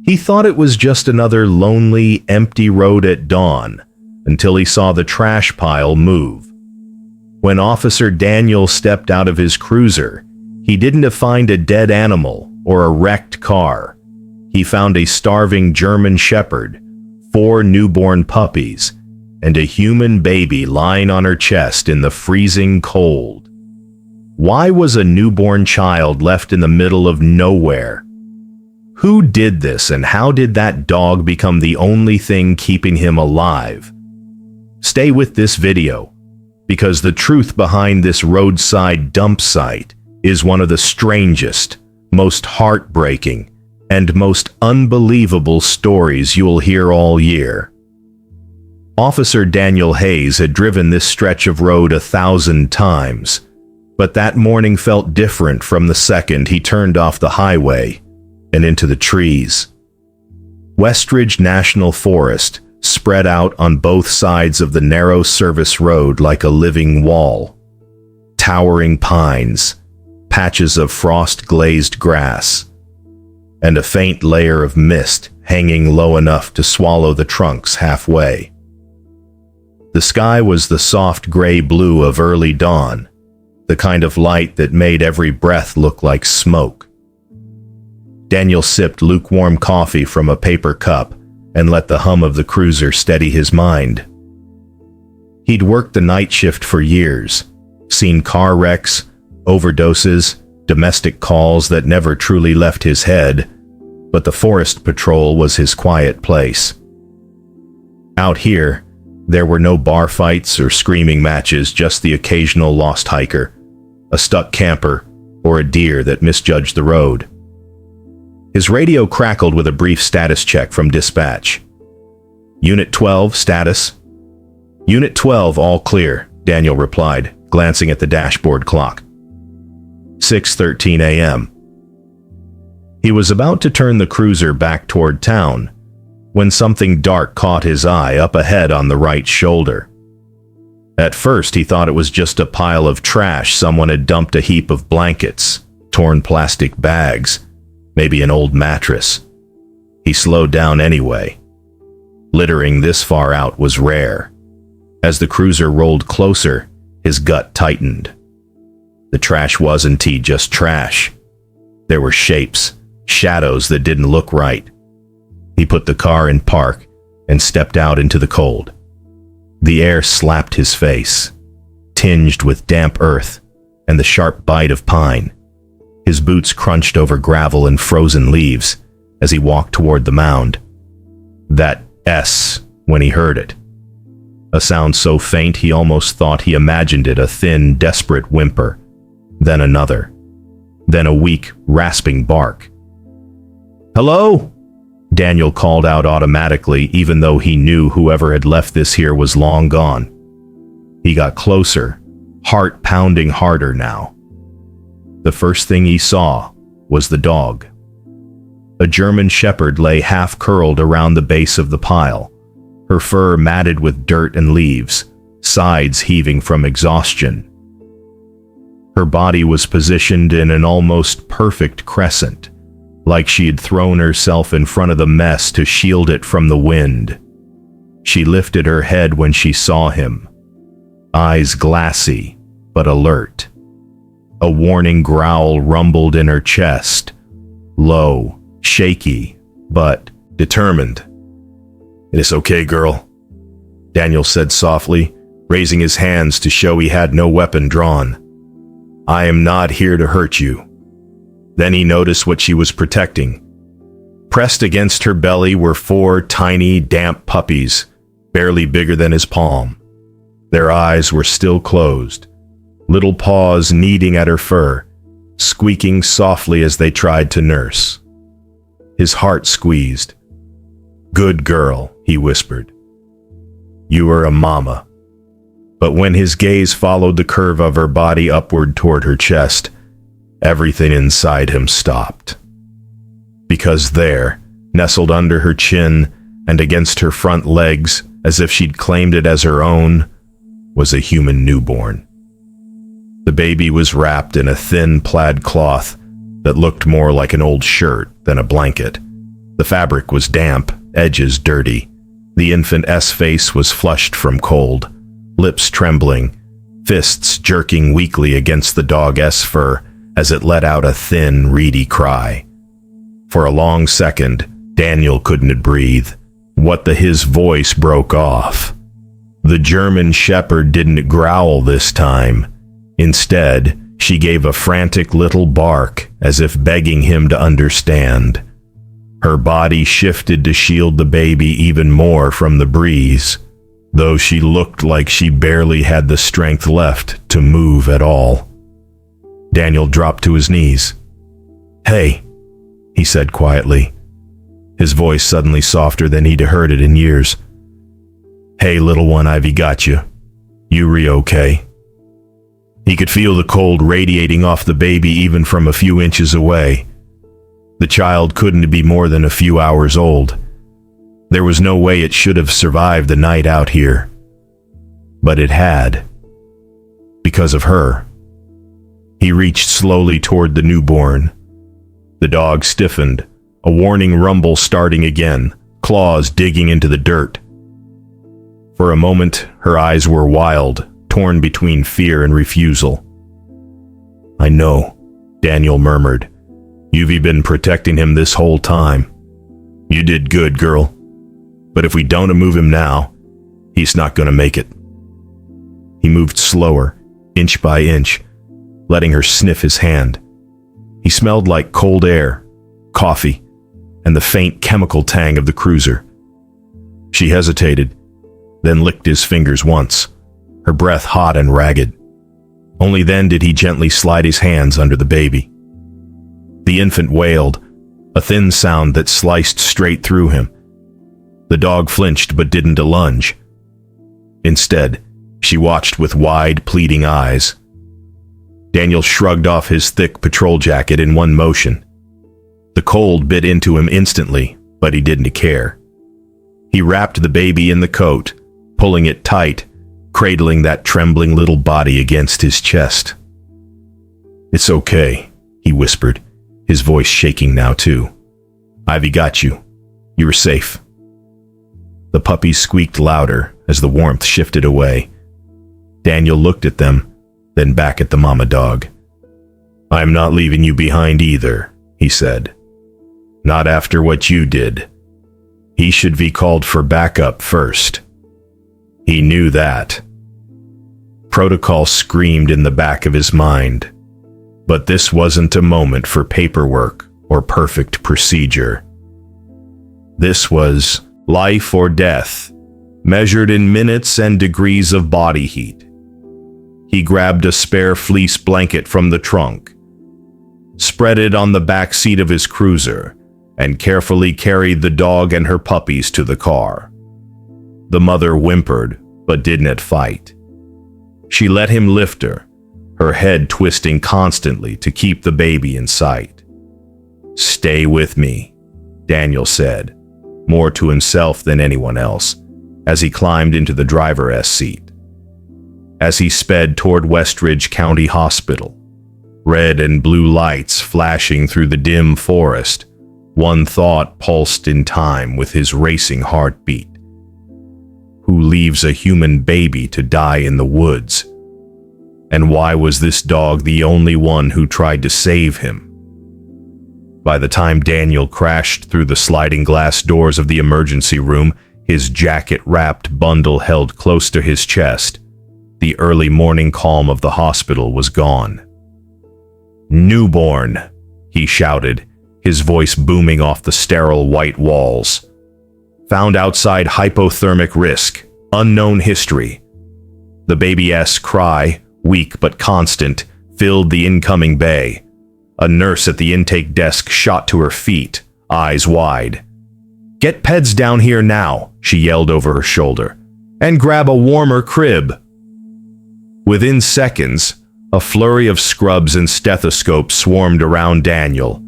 He thought it was just another lonely, empty road at dawn, until he saw the trash pile move. When Officer Daniel stepped out of his cruiser, he didn't find a dead animal or a wrecked car. He found a starving German shepherd, 4 newborn puppies, and a human baby lying on her chest in the freezing cold. Why was a newborn child left in the middle of nowhere? Who did this, and how did that dog become the only thing keeping him alive? Stay with this video, because the truth behind this roadside dump site is one of the strangest, most heartbreaking, and most unbelievable stories you'll hear all year. Officer Daniel Hayes had driven this stretch of road 1,000 times, but that morning felt different from the second he turned off the highway and into the trees. Westridge National Forest spread out on both sides of the narrow service road like a living wall. Towering pines, patches of frost-glazed grass, and a faint layer of mist hanging low enough to swallow the trunks halfway. The sky was the soft gray blue of early dawn, the kind of light that made every breath look like smoke. Daniel sipped lukewarm coffee from a paper cup and let the hum of the cruiser steady his mind. He'd worked the night shift for years, seen car wrecks, overdoses, domestic calls that never truly left his head, but the forest patrol was his quiet place. Out here, there were no bar fights or screaming matches, just the occasional lost hiker, a stuck camper, or a deer that misjudged the road. His radio crackled with a brief status check from dispatch. Unit 12, status? Unit 12, all clear, Daniel replied, glancing at the dashboard clock. 6:13 a.m. He was about to turn the cruiser back toward town when something dark caught his eye up ahead on the right shoulder. At first, he thought it was just a pile of trash. Someone had dumped a heap of blankets, torn plastic bags, maybe an old mattress. He slowed down anyway. Littering this far out was rare. As the cruiser rolled closer, his gut tightened. The trash wasn't just trash. There were shapes, shadows that didn't look right. He put the car in park and stepped out into the cold. The air slapped his face, tinged with damp earth and the sharp bite of pine. His boots crunched over gravel and frozen leaves as he walked toward the mound. That S when he heard it. A sound so faint he almost thought he imagined it, a thin, desperate whimper. Then another. Then a weak, rasping bark. "Hello?" Daniel called out automatically, even though he knew whoever had left this here was long gone. He got closer, heart pounding harder now. The first thing he saw was the dog. A German shepherd lay half-curled around the base of the pile, her fur matted with dirt and leaves, sides heaving from exhaustion. Her body was positioned in an almost perfect crescent, like she had thrown herself in front of the mess to shield it from the wind. She lifted her head when she saw him, eyes glassy but alert. A warning growl rumbled in her chest, low, shaky, but determined. "It is okay, girl," Daniel said softly, raising his hands to show he had no weapon drawn. "I am not here to hurt you." Then he noticed what she was protecting. Pressed against her belly were 4 tiny, damp puppies, barely bigger than his palm. Their eyes were still closed, little paws kneading at her fur, squeaking softly as they tried to nurse. His heart squeezed. "Good girl," he whispered. "You are a mama." But when his gaze followed the curve of her body upward toward her chest, everything inside him stopped. Because there, nestled under her chin and against her front legs, as if she'd claimed it as her own, was a human newborn. The baby was wrapped in a thin plaid cloth that looked more like an old shirt than a blanket, The fabric was damp, edges dirty. The infant's face was flushed from cold, lips trembling, fists jerking weakly against the dog's fur as it let out a thin, reedy cry. For a long second, Daniel couldn't breathe. His voice broke off. The German shepherd didn't growl this time. Instead, she gave a frantic little bark, as if begging him to understand. Her body shifted to shield the baby even more from the breeze, though she looked like she barely had the strength left to move at all. Daniel dropped to his knees. "Hey," he said quietly, his voice suddenly softer than he'd heard it in years. "Hey, little one, Ivy got you. You okay?" He could feel the cold radiating off the baby even from a few inches away. The child couldn't be more than a few hours old. There was no way it should have survived the night out here. But it had. Because of her. He reached slowly toward the newborn. The dog stiffened, a warning rumble starting again, claws digging into the dirt. For a moment, her eyes were wild, torn between fear and refusal. "I know," Daniel murmured. "You've been protecting him this whole time. You did good, girl. But if we don't move him now, he's not going to make it." He moved slower, inch by inch, letting her sniff his hand. He smelled like cold air, coffee, and the faint chemical tang of the cruiser. She hesitated, then licked his fingers once, her breath hot and ragged. Only then did he gently slide his hands under the baby. The infant wailed, a thin sound that sliced straight through him. The dog flinched but didn't lunge. Instead, she watched with wide, pleading eyes. Daniel shrugged off his thick patrol jacket in one motion. The cold bit into him instantly, but he didn't care. He wrapped the baby in the coat, pulling it tight, cradling that trembling little body against his chest. "It's okay," he whispered, his voice shaking now too. "Ivy got you. You're safe." The puppies squeaked louder as the warmth shifted away. Daniel looked at them, then back at the mama dog. "I'm not leaving you behind either," he said. "Not after what you did. He should be called for backup first." He knew that. Protocol screamed in the back of his mind. But this wasn't a moment for paperwork or perfect procedure. This was life or death, measured in minutes and degrees of body heat. He grabbed a spare fleece blanket from the trunk, spread it on the back seat of his cruiser, and carefully carried the dog and her puppies to the car. The mother whimpered, but didn't fight. She let him lift her, her head twisting constantly to keep the baby in sight. "Stay with me," Daniel said, more to himself than anyone else, as he climbed into the driver's seat. As he sped toward Westridge County Hospital, red and blue lights flashing through the dim forest, one thought pulsed in time with his racing heartbeat. Who leaves a human baby to die in the woods? And why was this dog the only one who tried to save him? By the time Daniel crashed through the sliding glass doors of the emergency room, his jacket-wrapped bundle held close to his chest, the early morning calm of the hospital was gone. "Newborn," he shouted, his voice booming off the sterile white walls. "Found outside hypothermic risk, unknown history." The baby's cry, weak but constant, filled the incoming bay. A nurse at the intake desk shot to her feet, eyes wide. "Get Peds down here now," she yelled over her shoulder, "and grab a warmer crib." Within seconds, a flurry of scrubs and stethoscopes swarmed around Daniel.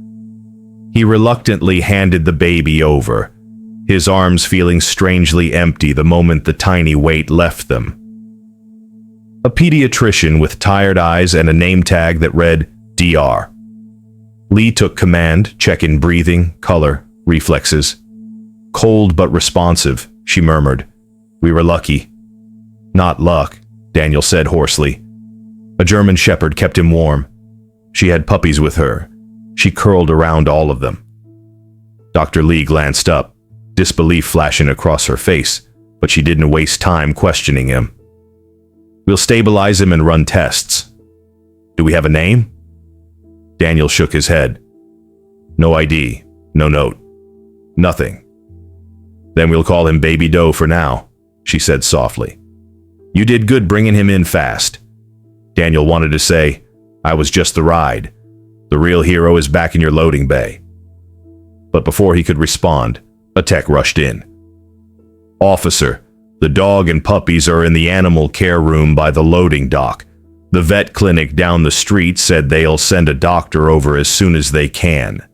He reluctantly handed the baby over, his arms feeling strangely empty the moment the tiny weight left them. A pediatrician with tired eyes and a name tag that read DR. Lee took command, checking breathing, color, Reflexes. Cold but responsive, she murmured. We were lucky. Not luck, Daniel said hoarsely. A German shepherd kept him warm. She had puppies with her. She curled around all of them. Dr. Lee glanced up, disbelief flashing across her face, but she didn't waste time questioning him. We'll stabilize him and run tests. Do we have a name? Daniel shook his head. No ID, no note, nothing. Then we'll call him Baby Doe for now, she said softly. You did good bringing him in fast. Daniel wanted to say, I was just the ride. The real hero is back in your loading bay. But before he could respond, a tech rushed in. Officer, the dog and puppies are in the animal care room by the loading dock. The vet clinic down the street said they'll send a doctor over as soon as they can.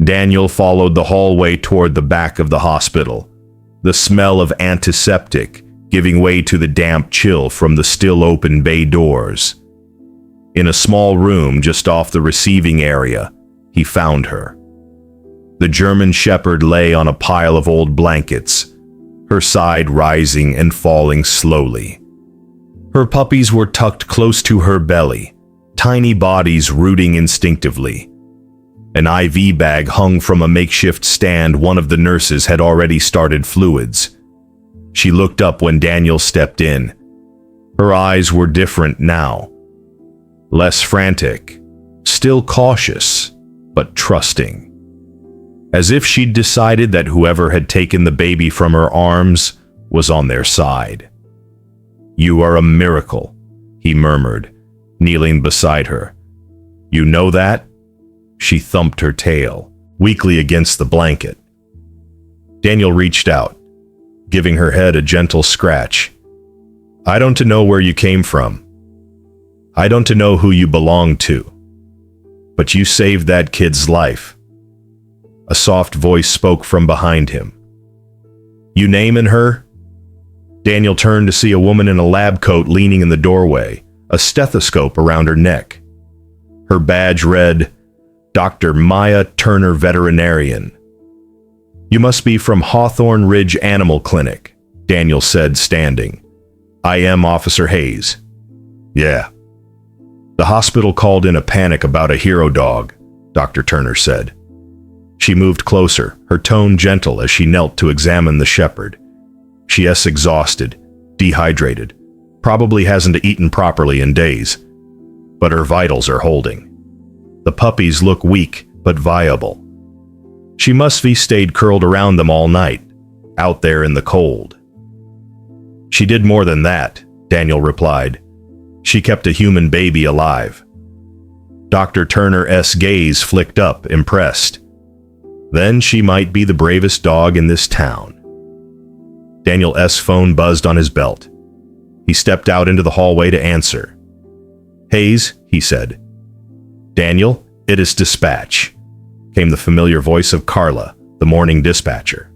Daniel followed the hallway toward the back of the hospital, the smell of antiseptic giving way to the damp chill from the still open bay doors. In a small room just off the receiving area, he found her. The German shepherd lay on a pile of old blankets, her side rising and falling slowly. Her puppies were tucked close to her belly, tiny bodies rooting instinctively. An IV bag hung from a makeshift stand one of the nurses had already started fluids. She looked up when Daniel stepped in. Her eyes were different now. Less frantic, still cautious, but trusting. As if she'd decided that whoever had taken the baby from her arms was on their side. You are a miracle, he murmured, kneeling beside her. You know that? She thumped her tail, weakly against the blanket. Daniel reached out, giving her head a gentle scratch. I don't know where you came from. I don't know who you belong to. But you saved that kid's life. A soft voice spoke from behind him. You naming her? Daniel turned to see a woman in a lab coat leaning in the doorway, a stethoscope around her neck. Her badge read, Dr. Maya Turner Veterinarian. You must be from Hawthorne Ridge Animal Clinic, Daniel said, standing. I am Officer Hayes. Yeah. The hospital called in a panic about a hero dog, Dr. Turner said. She moved closer, her tone gentle as she knelt to examine the shepherd. She is exhausted, dehydrated, probably hasn't eaten properly in days, but her vitals are holding. The puppies look weak but viable. She must be stayed curled around them all night, out there in the cold. She did more than that, Daniel replied. She kept a human baby alive. Dr. Turner's gaze flicked up, impressed. Then she might be the bravest dog in this town. Daniel's phone buzzed on his belt. He stepped out into the hallway to answer. Hayes, he said. Daniel, it is dispatch, came the familiar voice of Carla, the morning dispatcher.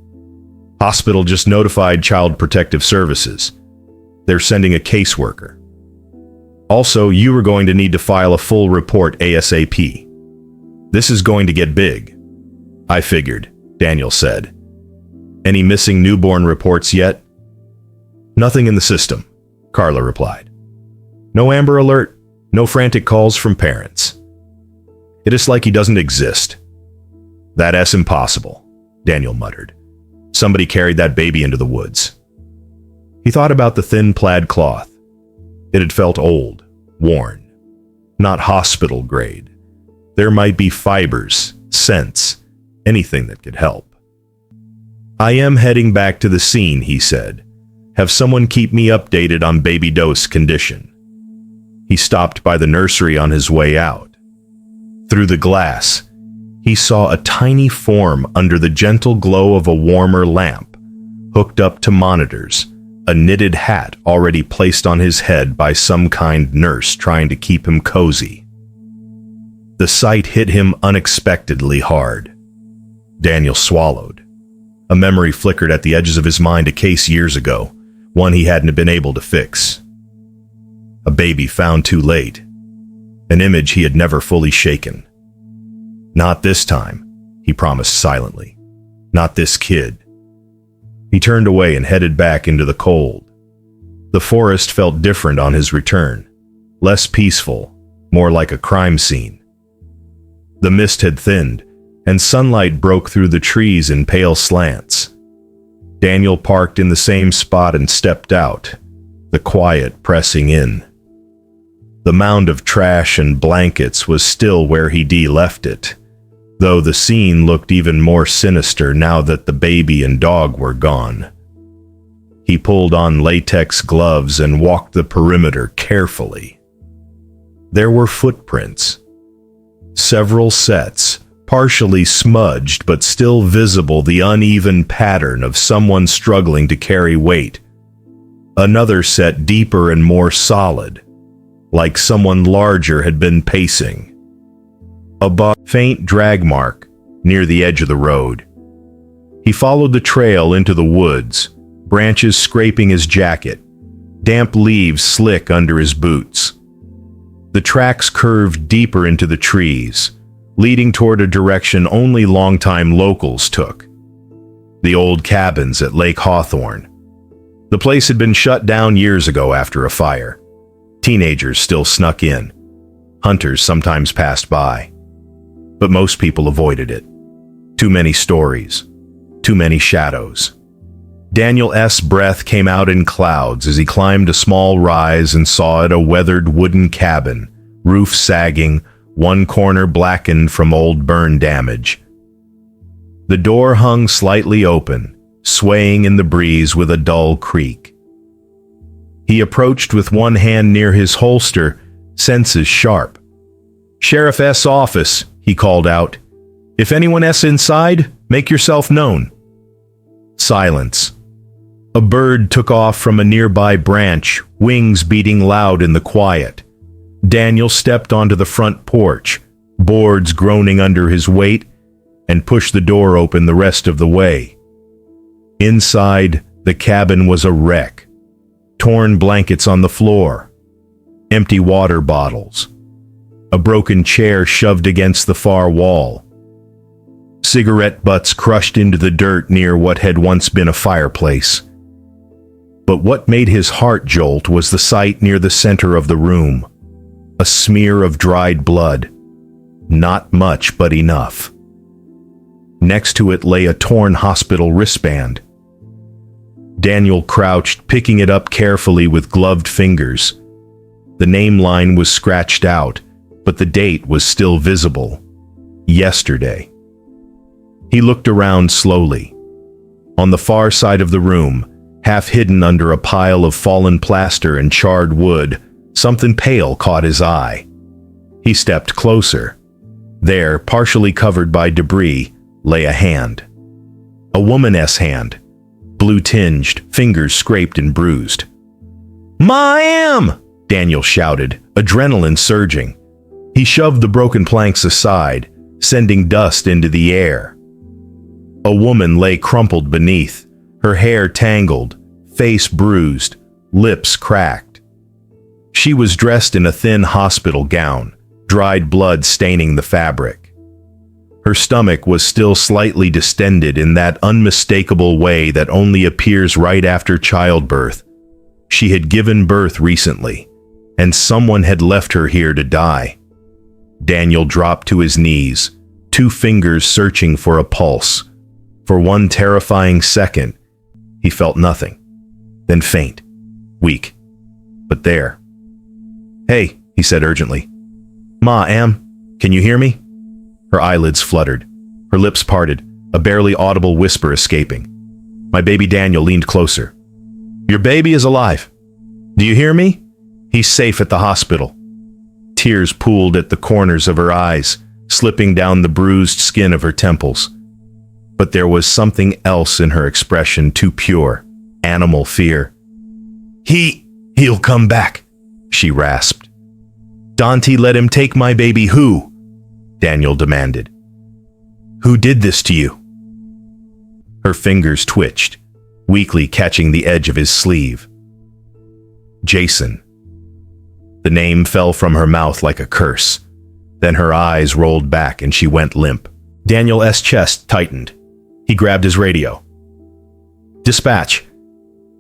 Hospital just notified Child Protective Services. They're sending a caseworker. Also, you are going to need to file a full report ASAP. This is going to get big. I figured, Daniel said. Any missing newborn reports yet? Nothing in the system, Carla replied. No Amber Alert, no frantic calls from parents. It is like he doesn't exist. That's impossible, Daniel muttered. Somebody carried that baby into the woods. He thought about the thin plaid cloth. It had felt old, worn, not hospital grade. There might be fibers, scents, anything that could help. I am heading back to the scene, he said. Have someone keep me updated on Baby Doe's condition. He stopped by the nursery on his way out. Through the glass, he saw a tiny form under the gentle glow of a warmer lamp, hooked up to monitors, a knitted hat already placed on his head by some kind nurse trying to keep him cozy. The sight hit him unexpectedly hard. Daniel swallowed. A memory flickered at the edges of his mind, a case years ago, one he hadn't been able to fix. A baby found too late. An image he had never fully shaken. Not this time. he promised silently. "Not this kid." He turned away and headed back into the cold. The forest felt different on his return. Less peaceful, more like a crime scene. The mist had thinned, and sunlight broke through the trees in pale slants. Daniel parked in the same spot and stepped out, the quiet pressing in. The mound of trash and blankets was still where he'd left it, though the scene looked even more sinister now that the baby and dog were gone. He pulled on latex gloves and walked the perimeter carefully. There were footprints. Several sets, partially smudged but still visible, the uneven pattern of someone struggling to carry weight. Another set deeper and more solid, like someone larger had been pacing. A faint drag mark near the edge of the road. He followed the trail into the woods, branches scraping his jacket, damp leaves slick under his boots. The tracks curved deeper into the trees, leading toward a direction only longtime locals took. The old cabins at Lake Hawthorne. The place had been shut down years ago after a fire. Teenagers still snuck in. Hunters sometimes passed by. But most people avoided it. Too many stories. Too many shadows. Daniel's breath came out in clouds as he climbed a small rise and saw it a weathered wooden cabin, roof sagging, one corner blackened from old burn damage. The door hung slightly open, swaying in the breeze with a dull creak. He approached with one hand near his holster, senses sharp. "Sheriff's office," he called out. "If anyone's inside, make yourself known." Silence. A bird took off from a nearby branch, wings beating loud in the quiet. Daniel stepped onto the front porch, boards groaning under his weight, and pushed the door open the rest of the way. Inside, the cabin was a wreck. Torn blankets on the floor. Empty water bottles. A broken chair shoved against the far wall. Cigarette butts crushed into the dirt near what had once been a fireplace. But what made his heart jolt was the sight near the center of the room. A smear of dried blood. Not much, but enough. Next to it lay a torn hospital wristband. Daniel crouched, picking it up carefully with gloved fingers. The name line was scratched out, but the date was still visible. Yesterday. He looked around slowly. On the far side of the room, half hidden under a pile of fallen plaster and charred wood, something pale caught his eye. He stepped closer. There, partially covered by debris, lay a hand. A woman's hand, blue-tinged, fingers scraped and bruised. "Ma'am!" Daniel shouted, adrenaline surging. He shoved the broken planks aside, sending dust into the air. A woman lay crumpled beneath, her hair tangled, face bruised, lips cracked. She was dressed in a thin hospital gown, dried blood staining the fabric. Her stomach was still slightly distended in that unmistakable way that only appears right after childbirth. She had given birth recently, and someone had left her here to die. Daniel dropped to his knees, two fingers searching for a pulse. For one terrifying second, he felt nothing. Then faint, weak, but there. "Hey," he said urgently. "Ma'am, can you hear me?" Her eyelids fluttered, her lips parted, a barely audible whisper escaping. My baby Daniel leaned closer. "Your baby is alive. Do you hear me? He's safe at the hospital." Tears pooled at the corners of her eyes, slipping down the bruised skin of her temples. But there was something else in her expression, too pure, animal fear. He'll come back," she rasped. "Dante let him take my baby. Who?" Daniel demanded. "Who did this to you?" Her fingers twitched, weakly catching the edge of his sleeve. "Jason." The name fell from her mouth like a curse. Then her eyes rolled back and she went limp. Daniel's chest tightened. He grabbed his radio. Dispatch.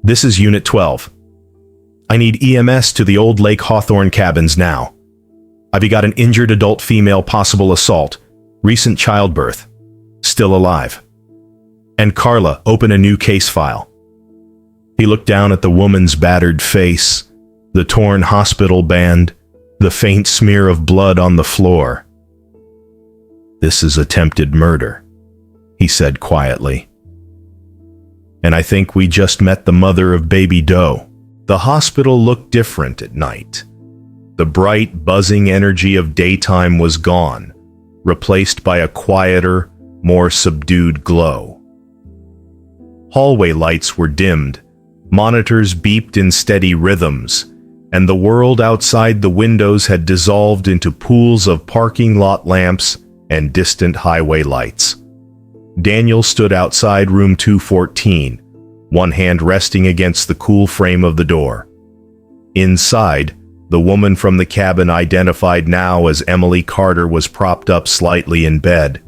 This is Unit 12. I need EMS to the Old Lake Hawthorne cabins now. I've got an injured adult female, possible assault, recent childbirth, still alive. And Carla, open a new case file. He looked down at the woman's battered face, the torn hospital band, the faint smear of blood on the floor. This is attempted murder, he said quietly. And I think we just met the mother of baby Doe. The hospital looked different at night. The bright, buzzing energy of daytime was gone, replaced by a quieter, more subdued glow. Hallway lights were dimmed, monitors beeped in steady rhythms, and the world outside the windows had dissolved into pools of parking lot lamps and distant highway lights. Daniel stood outside room 214, one hand resting against the cool frame of the door. Inside, the woman from the cabin, identified now as Emily Carter, was propped up slightly in bed,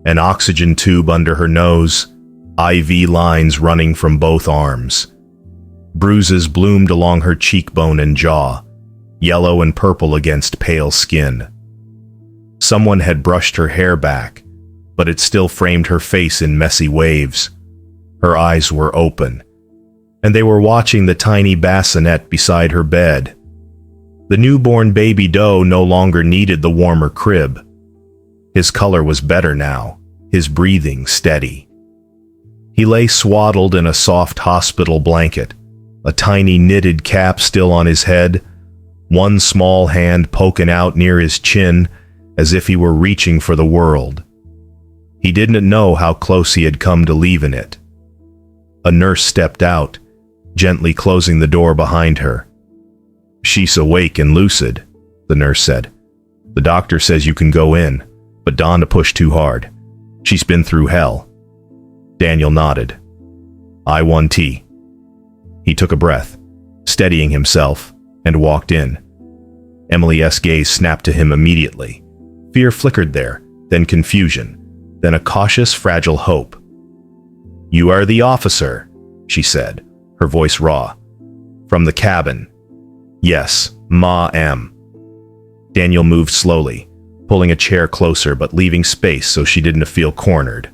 an oxygen tube under her nose, IV lines running from both arms. Bruises bloomed along her cheekbone and jaw, yellow and purple against pale skin. Someone had brushed her hair back, but it still framed her face in messy waves. Her eyes were open, and they were watching the tiny bassinet beside her bed. The newborn baby Doe no longer needed the warmer crib. His color was better now, his breathing steady. He lay swaddled in a soft hospital blanket, a tiny knitted cap still on his head, one small hand poking out near his chin as if he were reaching for the world. He didn't know how close he had come to leaving it. A nurse stepped out, gently closing the door behind her. "She's awake and lucid," the nurse said. "The doctor says you can go in, but Donna pushed too hard. She's been through hell." Daniel nodded. "I-1T." He took a breath, steadying himself, and walked in. Emily's gaze snapped to him immediately. Fear flickered there, then confusion, then a cautious, fragile hope. "You are the officer," she said, her voice raw. "From the cabin." "Yes, ma am." Daniel moved slowly, pulling a chair closer but leaving space so she didn't feel cornered.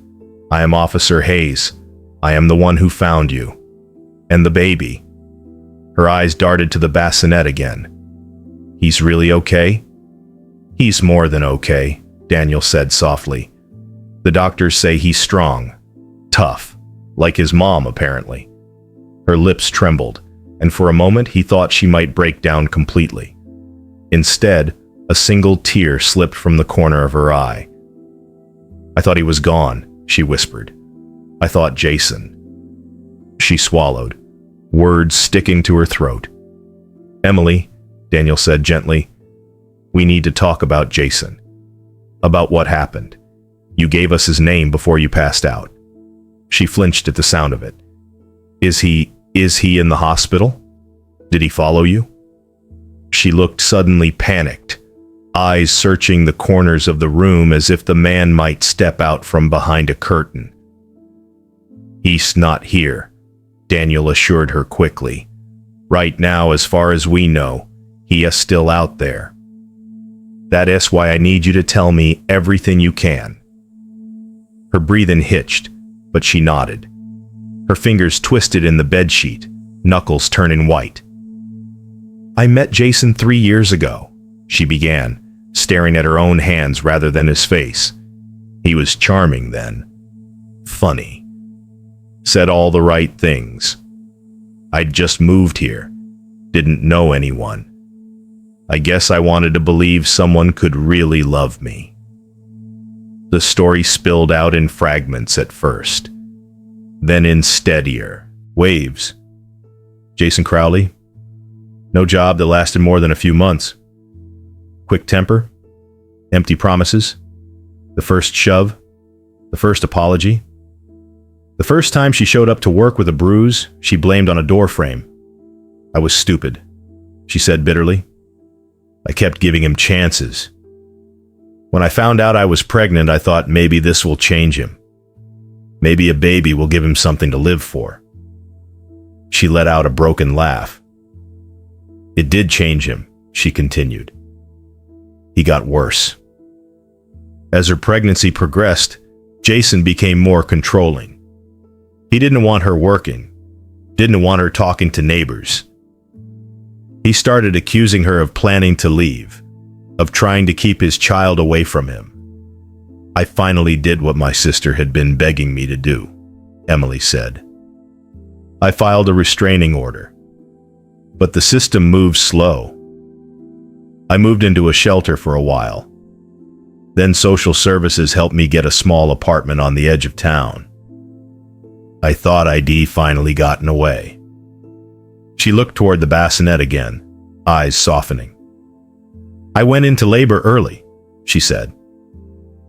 "I am Officer Hayes. I am the one who found you. And the baby." Her eyes darted to the bassinet again. "He's really okay?" "He's more than okay," Daniel said softly. "The doctors say he's strong, tough, like his mom apparently." Her lips trembled, and for a moment he thought she might break down completely. Instead, a single tear slipped from the corner of her eye. "I thought he was gone," she whispered. "I thought Jason." She swallowed, words sticking to her throat. "Emily," Daniel said gently, "we need to talk about Jason. About what happened. You gave us his name before you passed out." She flinched at the sound of it. Is he in the hospital? Did he follow you?" She looked suddenly panicked, eyes searching the corners of the room as if the man might step out from behind a curtain. "He's not here," Daniel assured her quickly. "Right now, as far as we know, he is still out there. That is why I need you to tell me everything you can." Her breathing hitched, but she nodded. Her fingers twisted in the bedsheet, knuckles turning white. "I met Jason 3 years ago," she began, staring at her own hands rather than his face. "He was charming then. Funny. Said all the right things. I'd just moved here. Didn't know anyone. I guess I wanted to believe someone could really love me." The story spilled out in fragments at first, then in steadier waves. "Jason Crowley? No job that lasted more than a few months. Quick temper? Empty promises? The first shove? The first apology? The first time she showed up to work with a bruise, she blamed on a door frame. I was stupid," she said bitterly. "I kept giving him chances." When I found out I was pregnant, I thought maybe this will change him. Maybe a baby will give him something to live for. She let out a broken laugh. It did change him, she continued. He got worse. As her pregnancy progressed, Jason became more controlling. He didn't want her working, didn't want her talking to neighbors. He started accusing her of planning to leave, of trying to keep his child away from him. I finally did what my sister had been begging me to do, Emily said. I filed a restraining order, but the system moves slow. I moved into a shelter for a while. Then social services helped me get a small apartment on the edge of town. I thought I'd finally gotten away. She looked toward the bassinet again, eyes softening. I went into labor early, she said.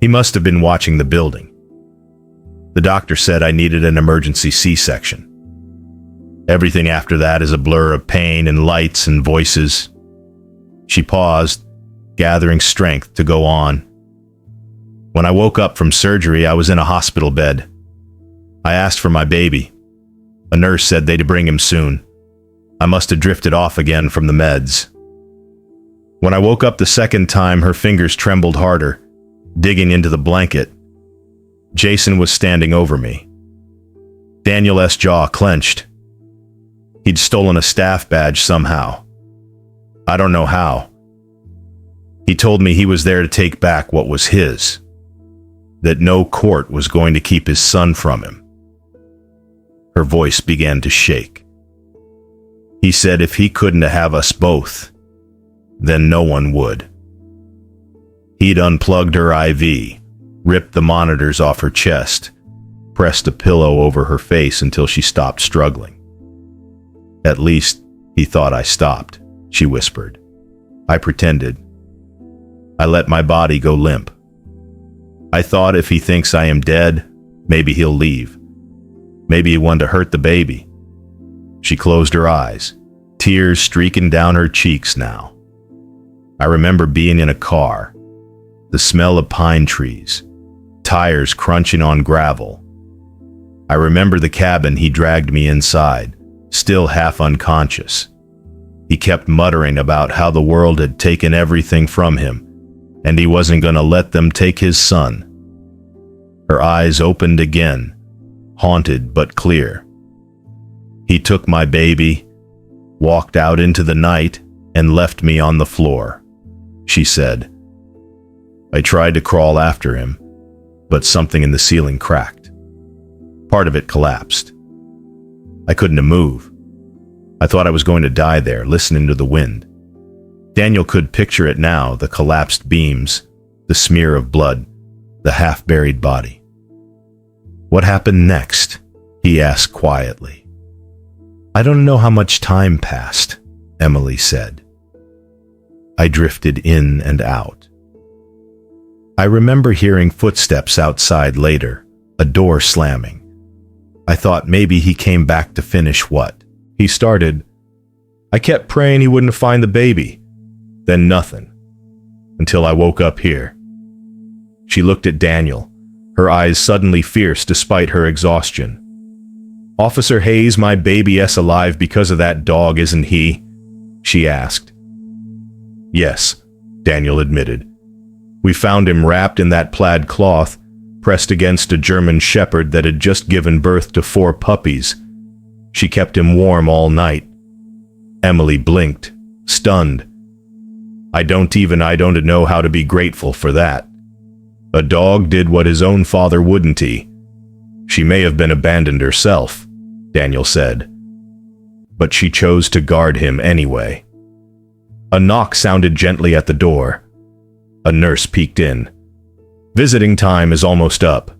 He must have been watching the building. The doctor said I needed an emergency C-section. Everything after that is a blur of pain and lights and voices. She paused, gathering strength to go on. When I woke up from surgery, I was in a hospital bed. I asked for my baby. A nurse said they'd bring him soon. I must have drifted off again from the meds. When I woke up the second time, her fingers trembled harder, digging into the blanket. Jason was standing over me. Daniel's jaw clenched. He'd stolen a staff badge somehow. I don't know how. He told me he was there to take back what was his, that no court was going to keep his son from him. Her voice began to shake. He said if he couldn't have us both, then no one would. He'd unplugged her IV, ripped the monitors off her chest, pressed a pillow over her face until she stopped struggling. At least, he thought I stopped, she whispered. I pretended. I let my body go limp. I thought if he thinks I am dead, maybe he'll leave. Maybe he wanted to hurt the baby. She closed her eyes, tears streaking down her cheeks now. I remember being in a car, the smell of pine trees, tires crunching on gravel. I remember the cabin he dragged me inside, still half unconscious. He kept muttering about how the world had taken everything from him, and he wasn't going to let them take his son. Her eyes opened again, haunted but clear. He took my baby, walked out into the night, and left me on the floor, she said. I tried to crawl after him, but something in the ceiling cracked. Part of it collapsed. I couldn't move. I thought I was going to die there, listening to the wind. Daniel could picture it now, the collapsed beams, the smear of blood, the half-buried body. What happened next? He asked quietly. I don't know how much time passed, Emily said. I drifted in and out. I remember hearing footsteps outside later, a door slamming. I thought maybe he came back to finish what he started. I kept praying he wouldn't find the baby. Then nothing. Until I woke up here. She looked at Daniel, her eyes suddenly fierce despite her exhaustion. Officer Hayes, my baby-s alive because of that dog, isn't he? She asked. Yes, Daniel admitted. We found him wrapped in that plaid cloth, pressed against a German shepherd that had just given birth to 4 puppies. She kept him warm all night. Emily blinked, stunned. I don't know how to be grateful for that. A dog did what his own father wouldn't he? She may have been abandoned herself, Daniel said. But she chose to guard him anyway. A knock sounded gently at the door. A nurse peeked in. Visiting time is almost up.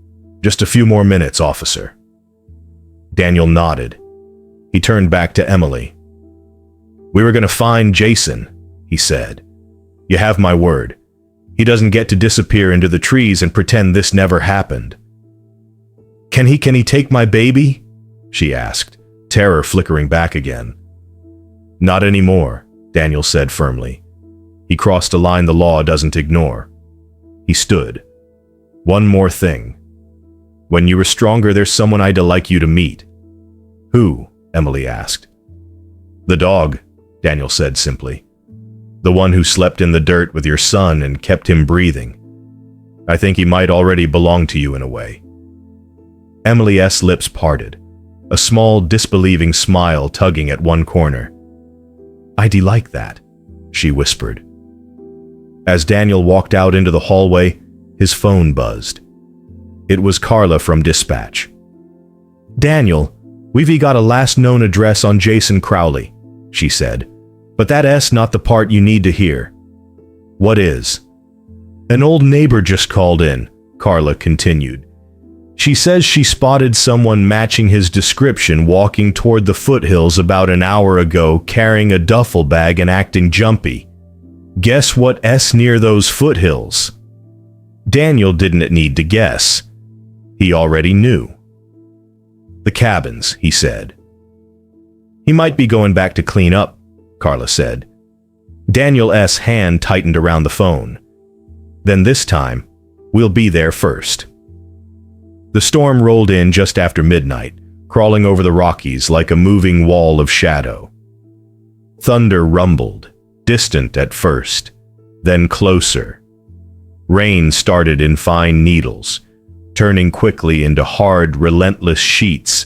Just a few more minutes, officer. Daniel nodded. He turned back to Emily. We were going to find Jason, he said. You have my word. He doesn't get to disappear into the trees and pretend this never happened. Can he take my baby? She asked, terror flickering back again. Not anymore, Daniel said firmly. He crossed a line the law doesn't ignore. He stood. "One more thing. When you were stronger, there's someone I'd like you to meet." "Who?" Emily asked. "The dog," Daniel said simply. "The one who slept in the dirt with your son and kept him breathing. I think he might already belong to you in a way." Emily's lips parted, a small disbelieving smile tugging at one corner. "I'd like that," she whispered. As Daniel walked out into the hallway, his phone buzzed. It was Carla from dispatch. "Daniel, we've got a last known address on Jason Crowley," she said. "But that S not the part you need to hear." "What is?" "An old neighbor just called in," Carla continued. "She says she spotted someone matching his description walking toward the foothills about an hour ago carrying a duffel bag and acting jumpy. Guess what S near those foothills?" Daniel didn't need to guess. He already knew. "The cabins," he said. "He might be going back to clean up," Carla said. Daniel's hand tightened around the phone. "Then this time, we'll be there first." The storm rolled in just after midnight, crawling over the Rockies like a moving wall of shadow. Thunder rumbled, distant at first, then closer. Rain started in fine needles, turning quickly into hard, relentless sheets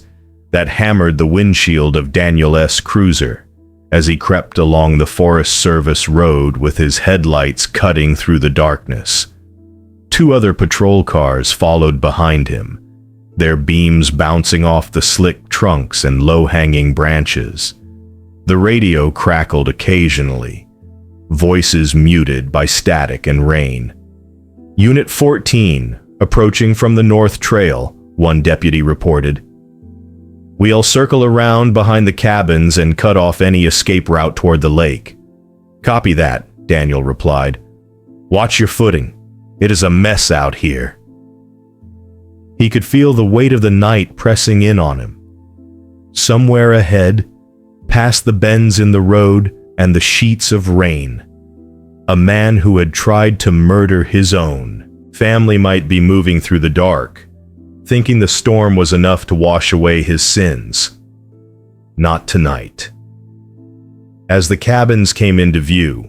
that hammered the windshield of Daniel's cruiser as he crept along the Forest Service road with his headlights cutting through the darkness. 2 other patrol cars followed behind him, their beams bouncing off the slick trunks and low-hanging branches. The radio crackled occasionally, voices muted by static and rain. "Unit 14, approaching from the North Trail," one deputy reported. "We'll circle around behind the cabins and cut off any escape route toward the lake." "Copy that," Daniel replied. "Watch your footing. It is a mess out here." He could feel the weight of the night pressing in on him. Somewhere ahead, past the bends in the road and the sheets of rain, a man who had tried to murder his own family might be moving through the dark, thinking the storm was enough to wash away his sins. Not tonight. As the cabins came into view,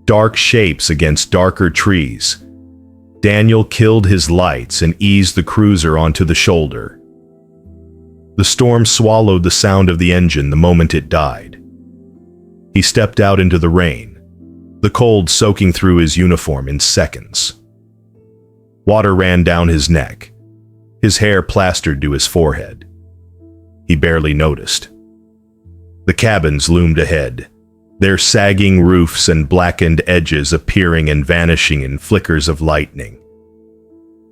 dark shapes against darker trees, Daniel killed his lights and eased the cruiser onto the shoulder. The storm swallowed the sound of the engine the moment it died. He stepped out into the rain, the cold soaking through his uniform in seconds. Water ran down his neck, his hair plastered to his forehead. He barely noticed. The cabins loomed ahead, their sagging roofs and blackened edges appearing and vanishing in flickers of lightning.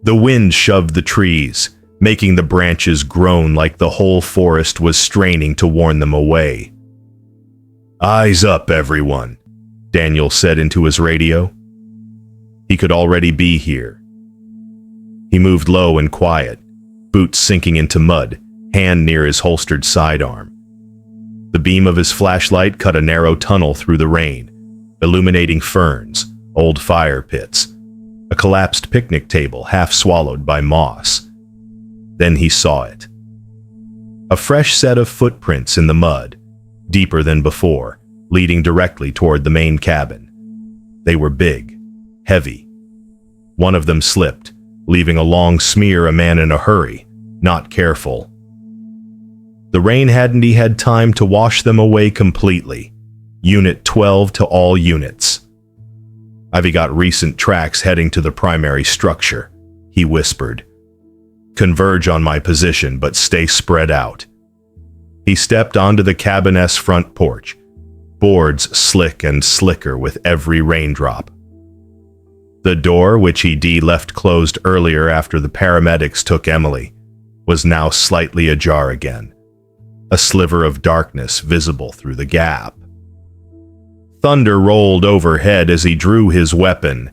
The wind shoved the trees, making the branches groan like the whole forest was straining to warn them away. "Eyes up, everyone," Daniel said into his radio. He could already be here. He moved low and quiet, boots sinking into mud, hand near his holstered sidearm. The beam of his flashlight cut a narrow tunnel through the rain, illuminating ferns, old fire pits, a collapsed picnic table half swallowed by moss. Then he saw it. A fresh set of footprints in the mud, deeper than before, leading directly toward the main cabin. They were big, heavy. One of them slipped, leaving a long smear a man in a hurry, not careful. The rain hadn't had time to wash them away completely. Unit 12 to all units. "I've got recent tracks heading to the primary structure," he whispered. "Converge on my position, but stay spread out." He stepped onto the cabin's front porch, boards slick and slicker with every raindrop. The door, which he left closed earlier after the paramedics took Emily, was now slightly ajar again, a sliver of darkness visible through the gap. Thunder rolled overhead as he drew his weapon,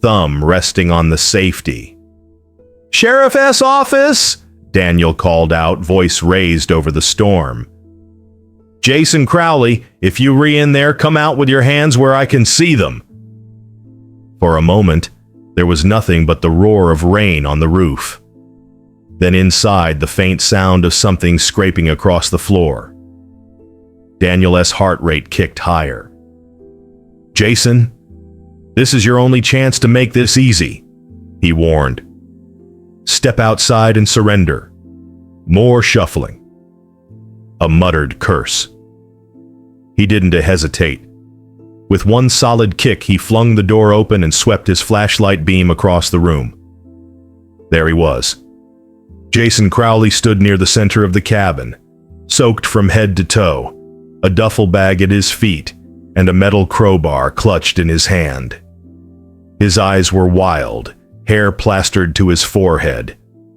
thumb resting on the safety. "Sheriff's office!" Daniel called out, voice raised over the storm. "Jason Crowley, if you in there, come out with your hands where I can see them." For a moment, There was nothing but the roar of rain on the roof. Then inside, the faint sound of something scraping across the floor. Daniel's heart rate kicked higher. "Jason, this is your only chance to make this easy," he warned. "Step outside and surrender." More shuffling. A muttered curse. He didn't hesitate. With one solid kick, he flung the door open and swept his flashlight beam across the room. There he was. Jason Crowley stood near the center of the cabin, soaked from head to toe, a duffel bag at his feet, and a metal crowbar clutched in his hand. His eyes were wild, hair plastered to his forehead,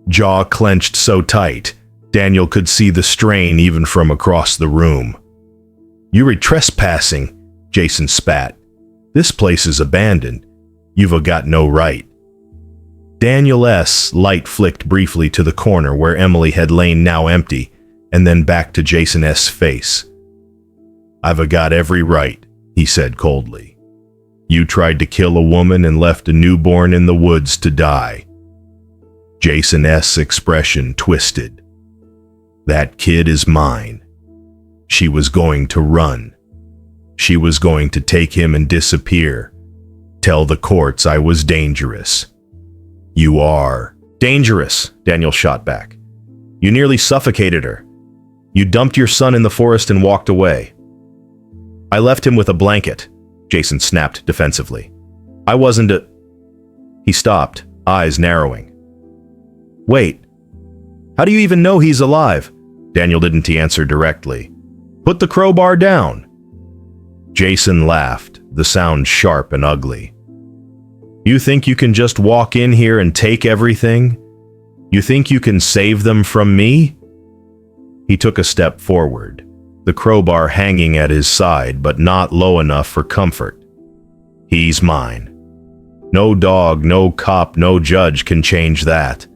jaw clenched so tight, Daniel could see the strain even from across the room. "You're trespassing," Jason spat. "This place is abandoned. You've got no right." Daniel's light flicked briefly to the corner where Emily had lain, now empty, and then back to Jason's face. "I've got every right," he said coldly. "You tried to kill a woman and left a newborn in the woods to die." Jason's expression twisted. "That kid is mine. She was going to run. She was going to take him and disappear. Tell the courts I was dangerous." "You are." "Dangerous," Daniel shot back. "You nearly suffocated her. You dumped your son in the forest and walked away." "I left him with a blanket," Jason snapped defensively. "I wasn't a—" He stopped, eyes narrowing. "Wait. How do you even know he's alive?" Daniel didn't answer directly. "Put the crowbar down." Jason laughed, the sound sharp and ugly. "You think you can just walk in here and take everything? You think you can save them from me?" He took a step forward, the crowbar hanging at his side but not low enough for comfort. "He's mine. No dog, no cop, no judge can change that."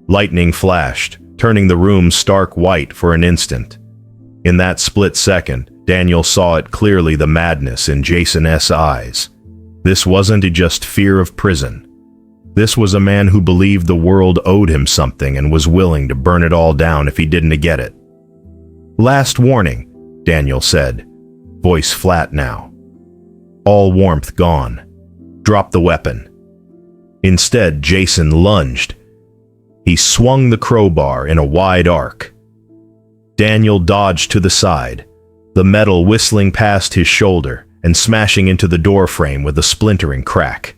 Lightning flashed, turning the room stark white for an instant. In that split second, Daniel saw it clearly, the madness in Jason's eyes. This wasn't just fear of prison. This was a man who believed the world owed him something and was willing to burn it all down if he didn't get it. "Last warning," Daniel said, voice flat now. All warmth gone. "Drop the weapon." Instead, Jason lunged. He swung the crowbar in a wide arc. Daniel dodged to the side, the metal whistling past his shoulder and smashing into the door frame with a splintering crack.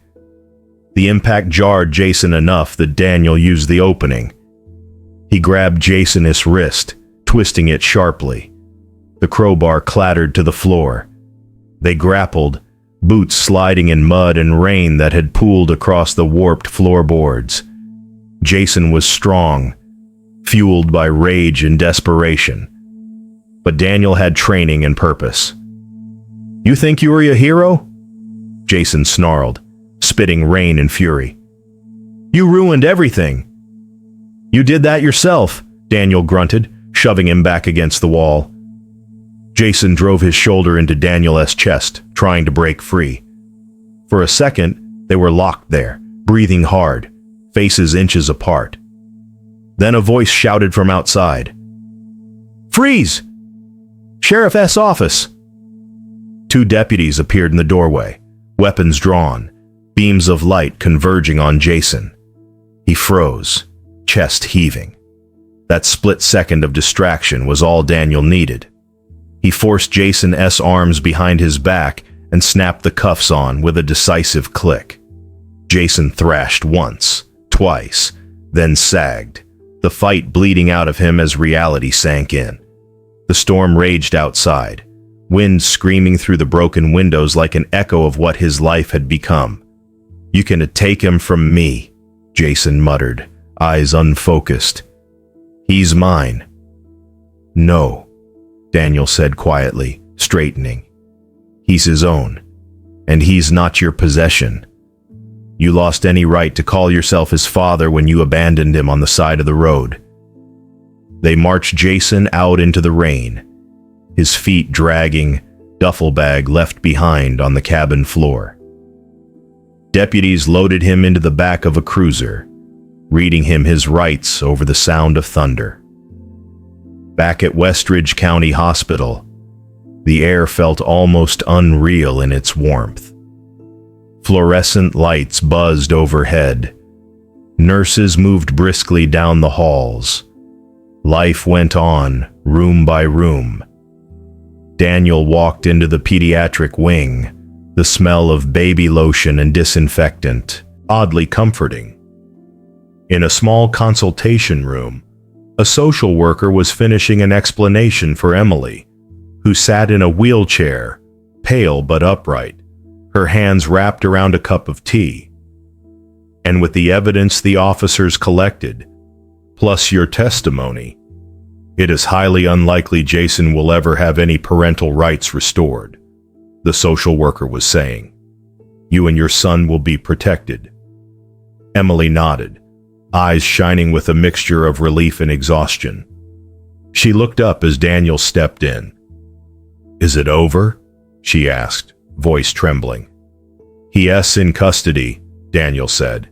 The impact jarred Jason enough that Daniel used the opening. He grabbed Jason's wrist, twisting it sharply. The crowbar clattered to the floor. They grappled, boots sliding in mud and rain that had pooled across the warped floorboards. Jason was strong, fueled by rage and desperation. But Daniel had training and purpose. "You think you were a hero?" Jason snarled, spitting rain and fury. "You ruined everything." "You did that yourself," Daniel grunted, shoving him back against the wall. Jason drove his shoulder into Daniel's chest, trying to break free. For a second, they were locked there, breathing hard, faces inches apart. Then a voice shouted from outside. "Freeze! Sheriff's office!" Two deputies appeared in the doorway, weapons drawn, beams of light converging on Jason. He froze, chest heaving. That split second of distraction was all Daniel needed. He forced Jason's arms behind his back and snapped the cuffs on with a decisive click. Jason thrashed once, twice, then sagged, the fight bleeding out of him as reality sank in. The storm raged outside, wind screaming through the broken windows like an echo of what his life had become. "You can take him from me," Jason muttered, eyes unfocused. "He's mine." "No," Daniel said quietly, straightening. "He's his own, and he's not your possession. You lost any right to call yourself his father when you abandoned him on the side of the road." They marched Jason out into the rain, his feet dragging, duffel bag left behind on the cabin floor. Deputies loaded him into the back of a cruiser, reading him his rights over the sound of thunder. Back at Westridge County Hospital, the air felt almost unreal in its warmth. Fluorescent lights buzzed overhead. Nurses moved briskly down the halls. Life went on, room by room. Daniel walked into the pediatric wing, the smell of baby lotion and disinfectant, oddly comforting. In a small consultation room, a social worker was finishing an explanation for Emily, who sat in a wheelchair, pale but upright, her hands wrapped around a cup of tea. And with the evidence the officers collected, plus your testimony, it is highly unlikely Jason will ever have any parental rights restored, the social worker was saying. You and your son will be protected. Emily nodded, eyes shining with a mixture of relief and exhaustion. She looked up as Daniel stepped in. Is it over? She asked, voice trembling. He*s in custody, Daniel said.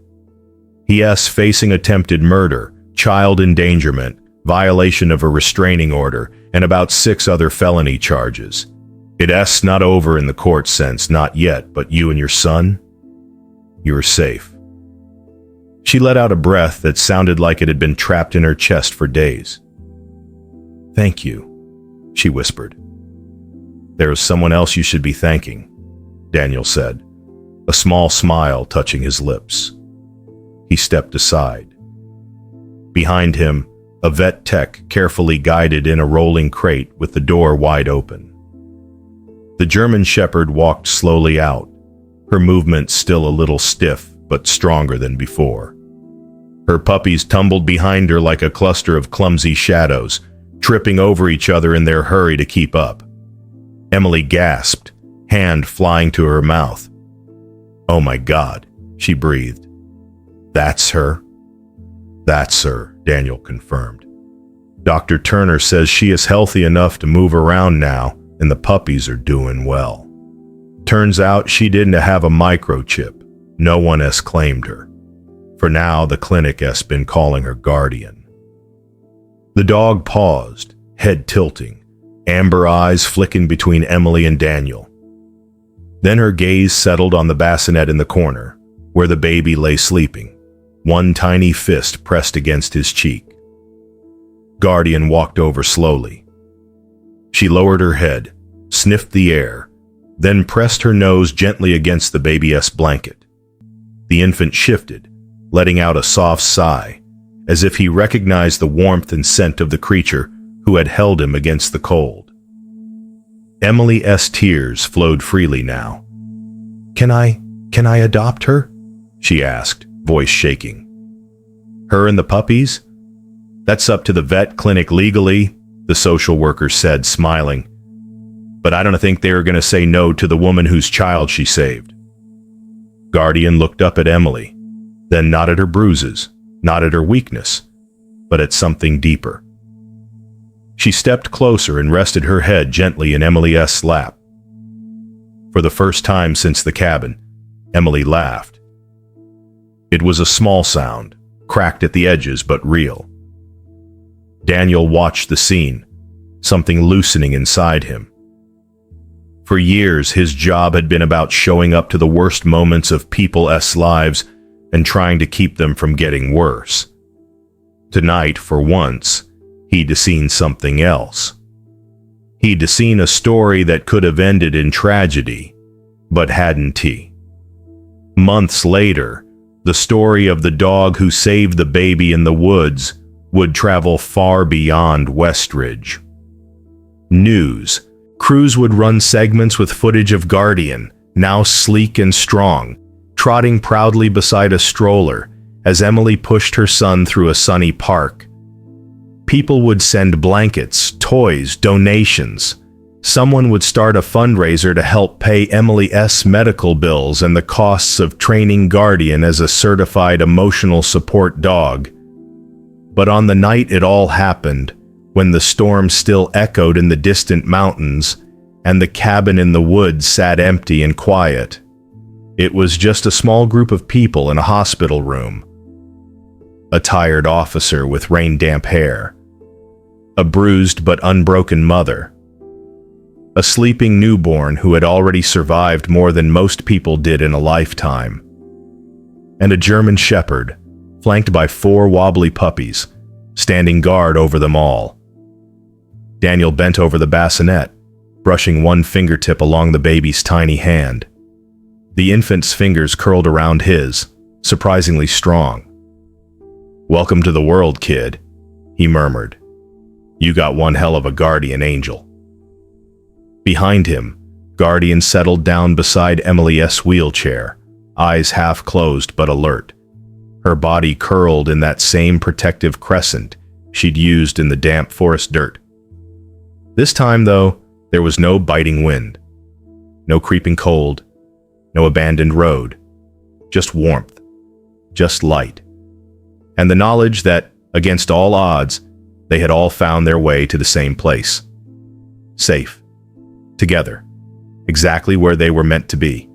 He*s facing attempted murder, child endangerment, violation of a restraining order, and about 6 other felony charges. It's not over in the court sense, not yet, but you and your son? You're safe. She let out a breath that sounded like it had been trapped in her chest for days. Thank you, she whispered. There is someone else you should be thanking, Daniel said, a small smile touching his lips. He stepped aside. Behind him, a vet tech carefully guided in a rolling crate with the door wide open. The German Shepherd walked slowly out, her movements still a little stiff but stronger than before. Her puppies tumbled behind her like a cluster of clumsy shadows, tripping over each other in their hurry to keep up. Emily gasped, hand flying to her mouth. Oh my God, she breathed. That's her? That's her, Daniel confirmed. Dr. Turner says she is healthy enough to move around now, and the puppies are doing well. Turns out she didn't have a microchip. No one has claimed her. For now, the clinic has been calling her guardian. The dog paused, head tilting, amber eyes flicking between Emily and Daniel. Then her gaze settled on the bassinet in the corner, where the baby lay sleeping, one tiny fist pressed against his cheek. Guardian walked over slowly. She lowered her head, sniffed the air, then pressed her nose gently against the baby's blanket. The infant shifted, letting out a soft sigh, as if he recognized the warmth and scent of the creature who had held him against the cold. Emily's tears flowed freely now. Can I adopt her? She asked, voice shaking. Her and the puppies? That's up to the vet clinic legally, the social worker said, smiling. But I don't think they are going to say no to the woman whose child she saved. Guardian looked up at Emily, then not at her bruises, not at her weakness, but at something deeper. She stepped closer and rested her head gently in Emily's lap. For the first time since the cabin, Emily laughed. It was a small sound, cracked at the edges but real. Daniel watched the scene, something loosening inside him. For years, his job had been about showing up to the worst moments of people's lives and trying to keep them from getting worse. Tonight, for once, he'd seen something else. He'd seen a story that could have ended in tragedy, but hadn't he? Months later, the story of the dog who saved the baby in the woods would travel far beyond Westridge. News. Crews would run segments with footage of Guardian, now sleek and strong, trotting proudly beside a stroller as Emily pushed her son through a sunny park. People would send blankets, toys, donations. Someone would start a fundraiser to help pay Emily's medical bills and the costs of training Guardian as a certified emotional support dog. But on the night it all happened, when the storm still echoed in the distant mountains and the cabin in the woods sat empty and quiet, It was just a small group of people in a hospital room. A tired officer with rain-damp hair. A bruised but unbroken mother. A sleeping newborn who had already survived more than most people did in a lifetime. And a German shepherd, flanked by 4 wobbly puppies, standing guard over them all. Daniel bent over the bassinet, brushing one fingertip along the baby's tiny hand. The infant's fingers curled around his, surprisingly strong. "Welcome to the world, kid," he murmured. "You got one hell of a guardian angel." Behind him, Guardian settled down beside Emily S. wheelchair, eyes half closed but alert. Her body curled in that same protective crescent she'd used in the damp forest dirt. This time, though, there was no biting wind, no creeping cold, no abandoned road, just warmth, just light, and the knowledge that, against all odds, they had all found their way to the same place. Safe. Together. Exactly where they were meant to be.